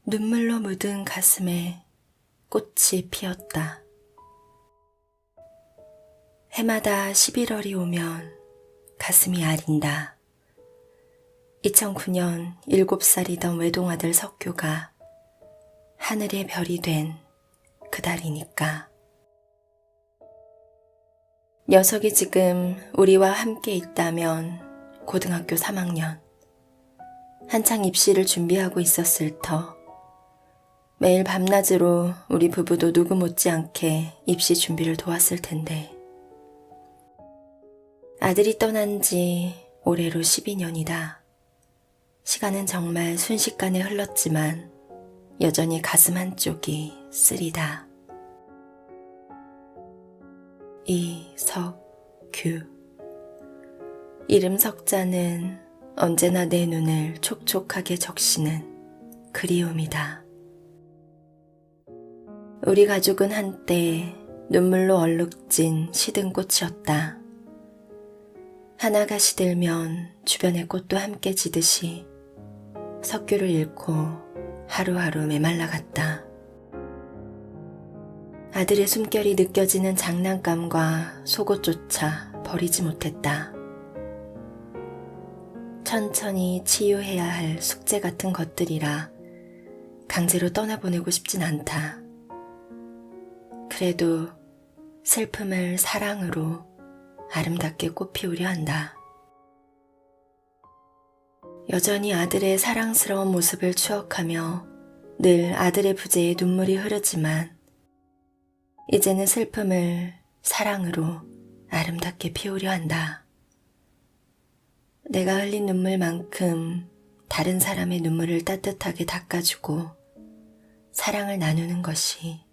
눈물로 묻은 가슴에 꽃이 피었다. 해마다 11월이 오면 가슴이 아린다. 2009년 7살이던 외동아들 석규가 하늘의 별이 된 그달이니까. 녀석이 지금 우리와 함께 있다면 고등학교 3학년. 한창 입시를 준비하고 있었을 터. 매일 밤낮으로 우리 부부도 누구 못지않게 입시 준비를 도왔을 텐데. 아들이 떠난 지 올해로 12년이다. 시간은 정말 순식간에 흘렀지만 여전히 가슴 한쪽이 쓰리다. 이석규. 이름 석자는 언제나 내 눈을 촉촉하게 적시는 그리움이다. 우리 가족은 한때 눈물로 얼룩진 시든 꽃이었다. 하나가 시들면 주변의 꽃도 함께 지듯이 석규를 잃고 하루하루 메말라갔다. 아들의 숨결이 느껴지는 장난감과 속옷조차 버리지 못했다. 천천히 치유해야 할 숙제 같은 것들이라 강제로 떠나보내고 싶진 않다. 그래도 슬픔을 사랑으로 아름답게 꽃피우려 한다. 여전히 아들의 사랑스러운 모습을 추억하며 늘 아들의 부재에 눈물이 흐르지만 이제는 슬픔을 사랑으로 아름답게 피우려 한다. 내가 흘린 눈물만큼 다른 사람의 눈물을 따뜻하게 닦아주고 사랑을 나누는 것이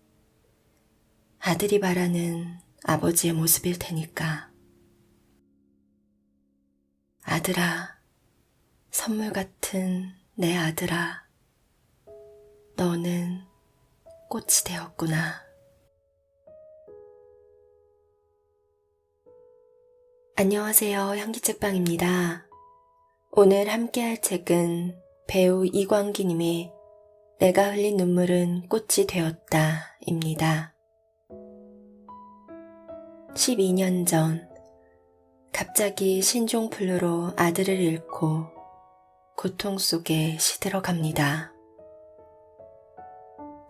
아들이 바라는 아버지의 모습일 테니까. 아들아, 선물 같은 내 아들아, 너는 꽃이 되었구나. 안녕하세요, 향기책방입니다. 오늘 함께할 책은 배우 이광기님의 내가 흘린 눈물은 꽃이 되었다 입니다. 12년 전 갑자기 신종플루로 아들을 잃고 고통 속에 시들어갑니다.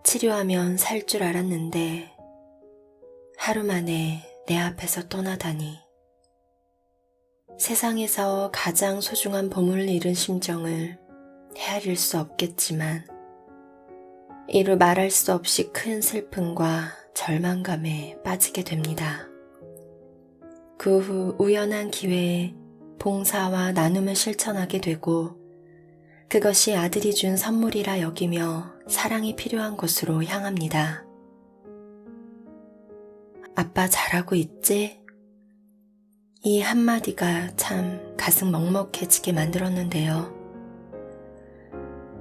치료하면 살 줄 알았는데 하루 만에 내 앞에서 떠나다니. 세상에서 가장 소중한 보물을 잃은 심정을 헤아릴 수 없겠지만 이루 말할 수 없이 큰 슬픔과 절망감에 빠지게 됩니다. 그 후 우연한 기회에 봉사와 나눔을 실천하게 되고 그것이 아들이 준 선물이라 여기며 사랑이 필요한 곳으로 향합니다. 아빠 잘하고 있지? 이 한마디가 참 가슴 먹먹해지게 만들었는데요.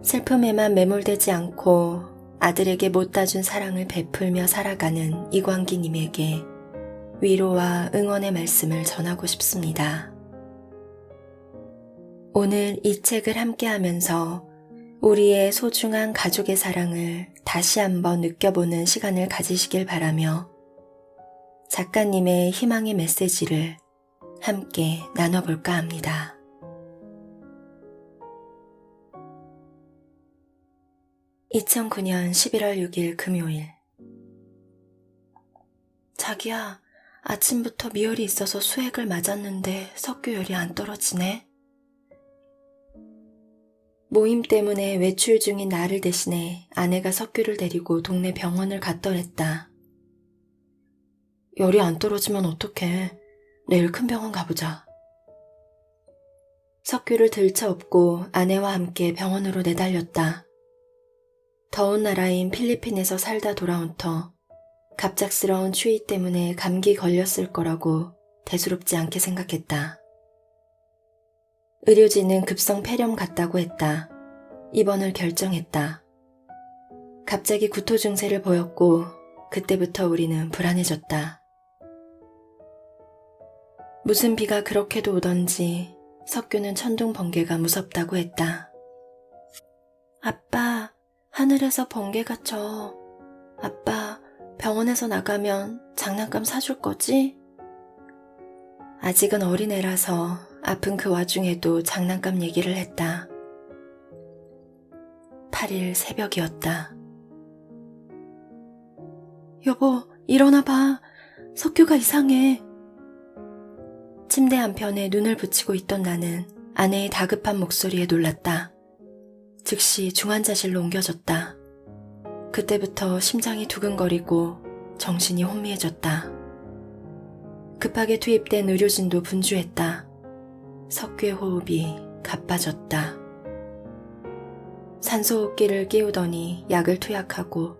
슬픔에만 매몰되지 않고 아들에게 못다 준 사랑을 베풀며 살아가는 이광기님에게 위로와 응원의 말씀을 전하고 싶습니다. 오늘 이 책을 함께하면서 우리의 소중한 가족의 사랑을 다시 한번 느껴보는 시간을 가지시길 바라며 작가님의 희망의 메시지를 함께 나눠볼까 합니다. (2009년 11월 6일) 금요일. 자기야, 아침부터 미열이 있어서 수액을 맞았는데 석규열이 안 떨어지네. 모임 때문에 외출 중인 나를 대신해 아내가 석규를 데리고 동네 병원을 갔더랬다. 열이 안 떨어지면 어떡해. 내일 큰 병원 가보자. 석규를 들쳐업고 아내와 함께 병원으로 내달렸다. 더운 나라인 필리핀에서 살다 돌아온 터 갑작스러운 추위 때문에 감기 걸렸을 거라고 대수롭지 않게 생각했다. 의료진은 급성 폐렴 같다고 했다. 입원을 결정했다. 갑자기 구토 증세를 보였고 그때부터 우리는 불안해졌다. 무슨 비가 그렇게도 오던지 석규는 천둥 번개가 무섭다고 했다. 아빠, 하늘 하늘에서 번개가 쳐. 아빠, 병원에서 나가면 장난감 사줄 거지? 아직은 어린애라서 아픈 그 와중에도 장난감 얘기를 했다. 8일 새벽이었다. 여보, 일어나봐. 석규가 이상해. 침대 한편에 눈을 붙이고 있던 나는 아내의 다급한 목소리에 놀랐다. 즉시 중환자실로 옮겨졌다. 그때부터 심장이 두근거리고 정신이 혼미해졌다. 급하게 투입된 의료진도 분주했다. 석규의 호흡이 가빠졌다. 산소호흡기를 끼우더니 약을 투약하고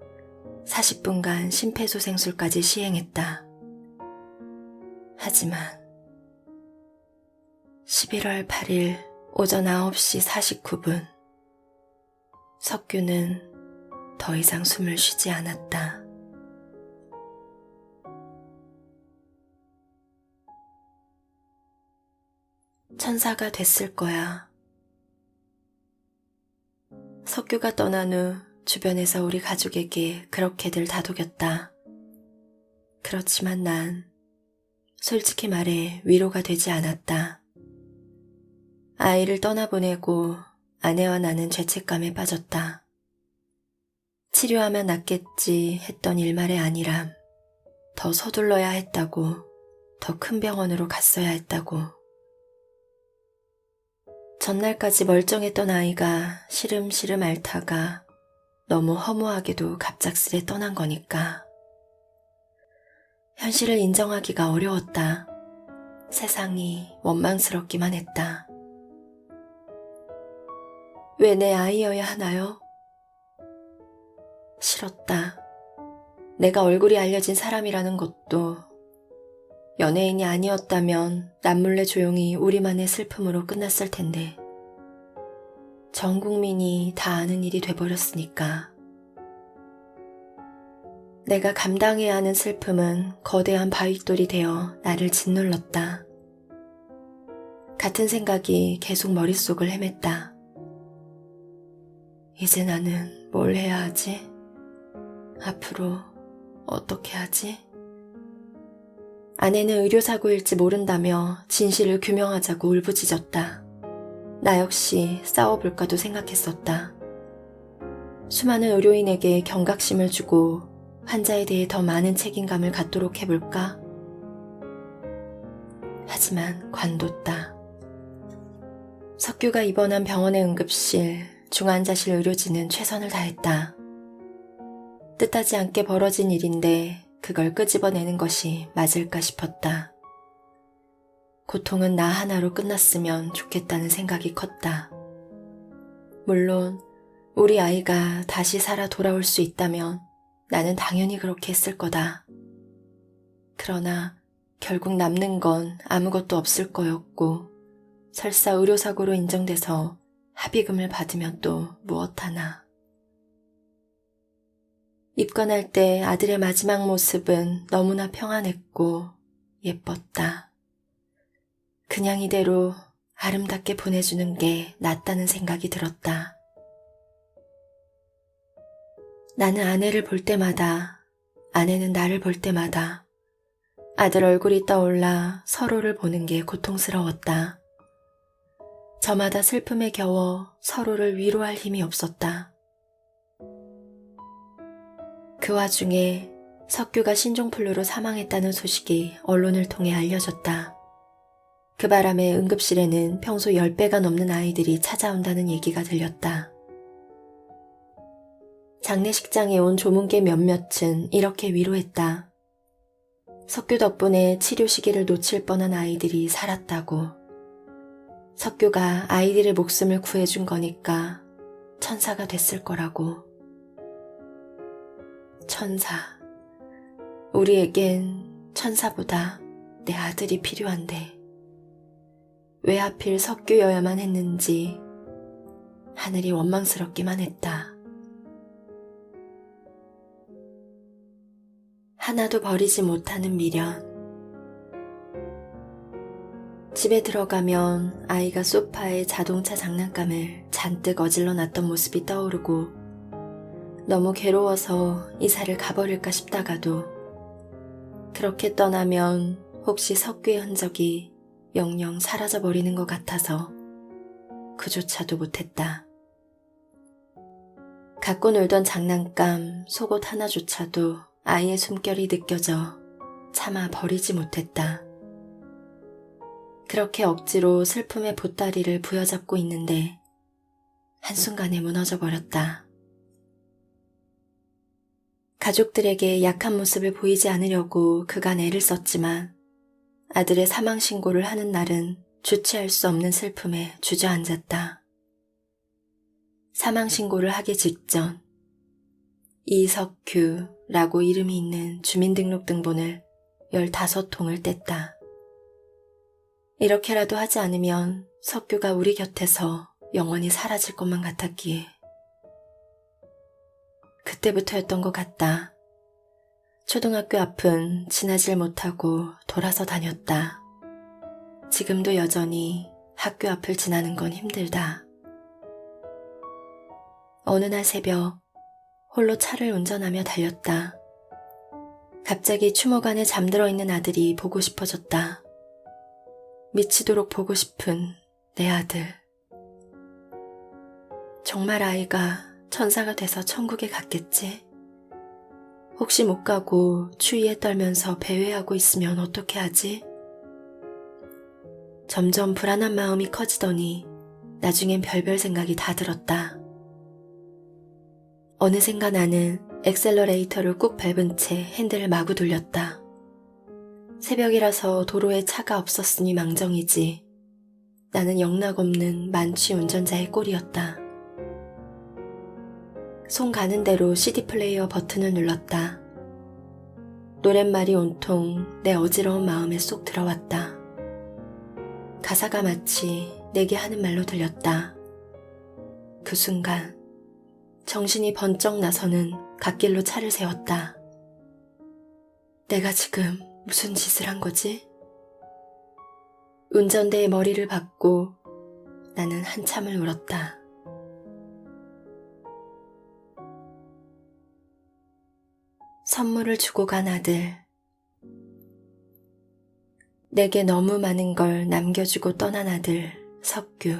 40분간 심폐소생술까지 시행했다. 하지만 11월 8일 오전 9시 49분 석규는 더 이상 숨을 쉬지 않았다. 천사가 됐을 거야. 석규가 떠난 후 주변에서 우리 가족에게 그렇게들 다독였다. 그렇지만 난 솔직히 말해 위로가 되지 않았다. 아이를 떠나보내고 아내와 나는 죄책감에 빠졌다. 치료하면 낫겠지 했던 일말의 아니람, 더 서둘러야 했다고, 더 큰 병원으로 갔어야 했다고. 전날까지 멀쩡했던 아이가 시름시름 앓다가 너무 허무하게도 갑작스레 떠난 거니까. 현실을 인정하기가 어려웠다. 세상이 원망스럽기만 했다. 왜 내 아이여야 하나요? 싫었다. 내가 얼굴이 알려진 사람이라는 것도, 연예인이 아니었다면 남몰래 조용히 우리만의 슬픔으로 끝났을 텐데 전 국민이 다 아는 일이 돼버렸으니까. 내가 감당해야 하는 슬픔은 거대한 바윗돌이 되어 나를 짓눌렀다. 같은 생각이 계속 머릿속을 헤맸다. 이제 나는 뭘 해야 하지? 앞으로 어떻게 하지? 아내는 의료사고일지 모른다며 진실을 규명하자고 울부짖었다. 나 역시 싸워볼까도 생각했었다. 수많은 의료인에게 경각심을 주고 환자에 대해 더 많은 책임감을 갖도록 해볼까? 하지만 관뒀다. 석규가 입원한 병원의 응급실, 중환자실 의료진은 최선을 다했다. 뜻하지 않게 벌어진 일인데 그걸 끄집어내는 것이 맞을까 싶었다. 고통은 나 하나로 끝났으면 좋겠다는 생각이 컸다. 물론 우리 아이가 다시 살아 돌아올 수 있다면 나는 당연히 그렇게 했을 거다. 그러나 결국 남는 건 아무것도 없을 거였고 설사 의료사고로 인정돼서 합의금을 받으면 또 무엇 하나. 입건할 때 아들의 마지막 모습은 너무나 평안했고 예뻤다. 그냥 이대로 아름답게 보내주는 게 낫다는 생각이 들었다. 나는 아내를 볼 때마다, 아내는 나를 볼 때마다 아들 얼굴이 떠올라 서로를 보는 게 고통스러웠다. 저마다 슬픔에 겨워 서로를 위로할 힘이 없었다. 그 와중에 석규가 신종플루로 사망했다는 소식이 언론을 통해 알려졌다. 그 바람에 응급실에는 평소 10배가 넘는 아이들이 찾아온다는 얘기가 들렸다. 장례식장에 온 조문계 몇몇은 이렇게 위로했다. 석규 덕분에 치료 시기를 놓칠 뻔한 아이들이 살았다고. 석규가 아이들의 목숨을 구해준 거니까 천사가 됐을 거라고. 천사. 우리에겐 천사보다 내 아들이 필요한데 왜 하필 석규여야만 했는지 하늘이 원망스럽기만 했다. 하나도 버리지 못하는 미련. 집에 들어가면 아이가 소파에 자동차 장난감을 잔뜩 어질러 놨던 모습이 떠오르고 너무 괴로워서 이사를 가버릴까 싶다가도 그렇게 떠나면 혹시 석규의 흔적이 영영 사라져버리는 것 같아서 그조차도 못했다. 갖고 놀던 장난감, 속옷 하나조차도 아이의 숨결이 느껴져 차마 버리지 못했다. 그렇게 억지로 슬픔의 보따리를 부여잡고 있는데 한순간에 무너져 버렸다. 가족들에게 약한 모습을 보이지 않으려고 그간 애를 썼지만 아들의 사망 신고를 하는 날은 주체할 수 없는 슬픔에 주저앉았다. 사망 신고를 하기 직전 이석규라고 이름이 있는 주민등록등본을 15통을 뗐다. 이렇게라도 하지 않으면 석규가 우리 곁에서 영원히 사라질 것만 같았기에 그때부터였던 것 같다. 초등학교 앞은 지나질 못하고 돌아서 다녔다. 지금도 여전히 학교 앞을 지나는 건 힘들다. 어느 날 새벽 홀로 차를 운전하며 달렸다. 갑자기 추모 안에 잠들어 있는 아들이 보고 싶어졌다. 미치도록 보고 싶은 내 아들. 정말 아이가 천사가 돼서 천국에 갔겠지? 혹시 못 가고 추위에 떨면서 배회하고 있으면 어떻게 하지? 점점 불안한 마음이 커지더니 나중엔 별별 생각이 다 들었다. 어느샌가 나는 엑셀러레이터를 꾹 밟은 채 핸들을 마구 돌렸다. 새벽이라서 도로에 차가 없었으니 망정이지. 나는 영락없는 만취 운전자의 꼴이었다. 손 가는 대로 CD 플레이어 버튼을 눌렀다. 노랫말이 온통 내 어지러운 마음에 쏙 들어왔다. 가사가 마치 내게 하는 말로 들렸다. 그 순간 정신이 번쩍 나서는 갓길로 차를 세웠다. 내가 지금 무슨 짓을 한 거지? 운전대의 머리를 박고 나는 한참을 울었다. 선물을 주고 간 아들. 내게 너무 많은 걸 남겨주고 떠난 아들, 석규.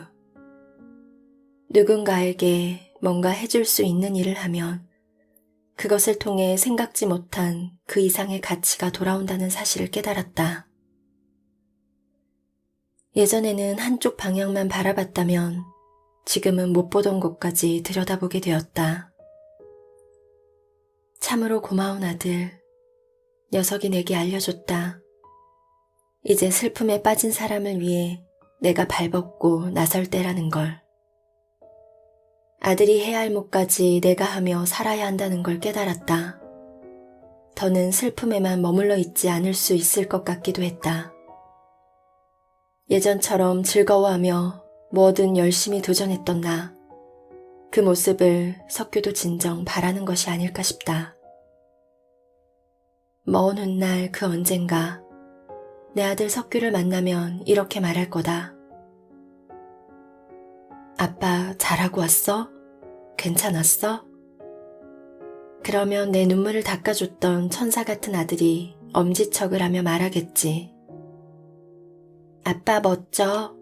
누군가에게 뭔가 해줄 수 있는 일을 하면 그것을 통해 생각지 못한 그 이상의 가치가 돌아온다는 사실을 깨달았다. 예전에는 한쪽 방향만 바라봤다면 지금은 못 보던 곳까지 들여다보게 되었다. 참으로 고마운 아들. 녀석이 내게 알려줬다. 이제 슬픔에 빠진 사람을 위해 내가 발벗고 나설 때라는 걸. 아들이 해야 할 몫까지 내가 하며 살아야 한다는 걸 깨달았다. 더는 슬픔에만 머물러 있지 않을 수 있을 것 같기도 했다. 예전처럼 즐거워하며 뭐든 열심히 도전했던 나. 그 모습을 석규도 진정 바라는 것이 아닐까 싶다. 먼 훗날 그 언젠가 내 아들 석규를 만나면 이렇게 말할 거다. 아빠 잘하고 왔어? 괜찮았어? 그러면 내 눈물을 닦아줬던 천사 같은 아들이 엄지척을 하며 말하겠지. 아빠 멋져.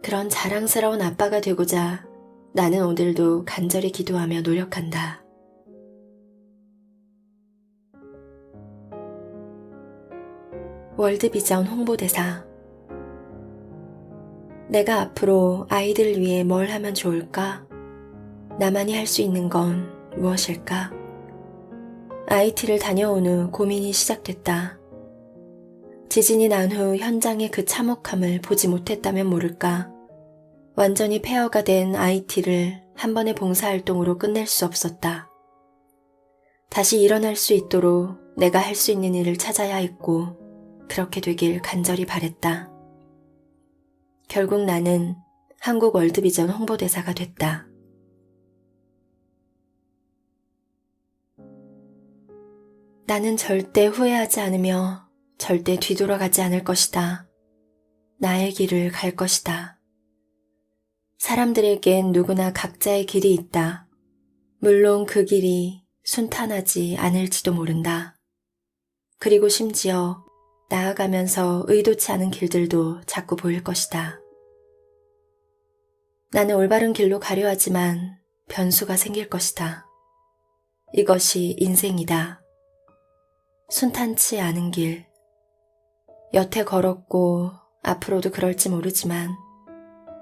그런 자랑스러운 아빠가 되고자 나는 오늘도 간절히 기도하며 노력한다. 월드비전 홍보대사. 내가 앞으로 아이들을 위해 뭘 하면 좋을까? 나만이 할 수 있는 건 무엇일까? IT를 다녀온 후 고민이 시작됐다. 지진이 난 후 현장의 그 참혹함을 보지 못했다면 모를까? 완전히 폐허가 된 IT를 한 번의 봉사활동으로 끝낼 수 없었다. 다시 일어날 수 있도록 내가 할 수 있는 일을 찾아야 했고 그렇게 되길 간절히 바랬다. 결국 나는 한국 월드비전 홍보대사가 됐다. 나는 절대 후회하지 않으며 절대 뒤돌아가지 않을 것이다. 나의 길을 갈 것이다. 사람들에겐 누구나 각자의 길이 있다. 물론 그 길이 순탄하지 않을지도 모른다. 그리고 심지어 나아가면서 의도치 않은 길들도 자꾸 보일 것이다. 나는 올바른 길로 가려 하지만 변수가 생길 것이다. 이것이 인생이다. 순탄치 않은 길. 여태 걸었고 앞으로도 그럴지 모르지만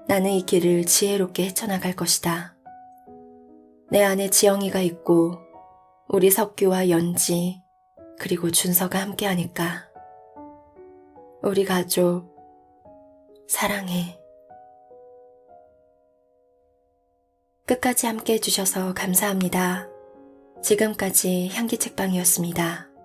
나는 이 길을 지혜롭게 헤쳐나갈 것이다. 내 안에 지영이가 있고 우리 석규와 연지 그리고 준서가 함께하니까. 우리 가족 사랑해. 끝까지 함께 해주셔서 감사합니다. 지금까지 향기책방이었습니다.